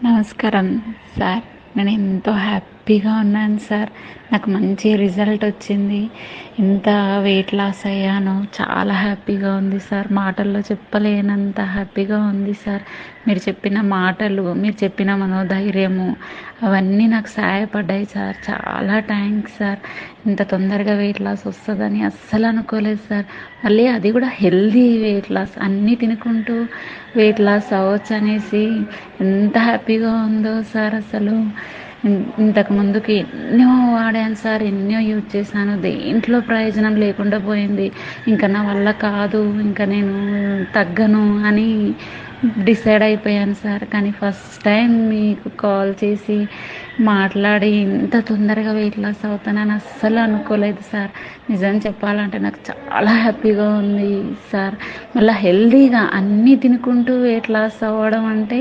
నమస్కారం సార్. నేను ఎంతో హ్యాపీగా ఉన్నాను సార్. నాకు మంచి రిజల్ట్ వచ్చింది. ఇంత వెయిట్ లాస్ అయ్యాను. చాలా హ్యాపీగా ఉంది సార్. మాటల్లో చెప్పలేనంత హ్యాపీగా ఉంది సార్. మీరు చెప్పిన మాటలు, మీరు చెప్పిన మనోధైర్యము అవన్నీ నాకు సహాయపడ్డాయి సార్. చాలా థ్యాంక్స్ సార్. ఇంత తొందరగా వెయిట్ లాస్ వస్తుందని అస్సలు అనుకోలేదు సార్. మళ్ళీ అది కూడా హెల్దీ వెయిట్ లాస్, అన్నీ తినుకుంటూ వెయిట్ లాస్ అవ్వచ్చు అనేసి ఎంత హ్యాపీగా ఉందో సార్. అసలు ఇంతకు ముందుకి ఎన్నో వాడాను సార్, ఎన్నో యూజ్ చేశాను, దేంట్లో ప్రయోజనం లేకుండా పోయింది. ఇంకా నా వల్ల కాదు, ఇంకా నేను తగ్గను అని డిసైడ్ అయిపోయాను సార్. కానీ ఫస్ట్ టైం మీకు కాల్ చేసి మాట్లాడి ఇంత తొందరగా వెయిట్ లాస్ అవుతానని అస్సలు అనుకోలేదు సార్. నిజం చెప్పాలంటే నాకు చాలా హ్యాపీగా ఉంది సార్. మళ్ళీ హెల్దీగా అన్నీ తినుకుంటూ వెయిట్ లాస్ అవ్వడం అంటే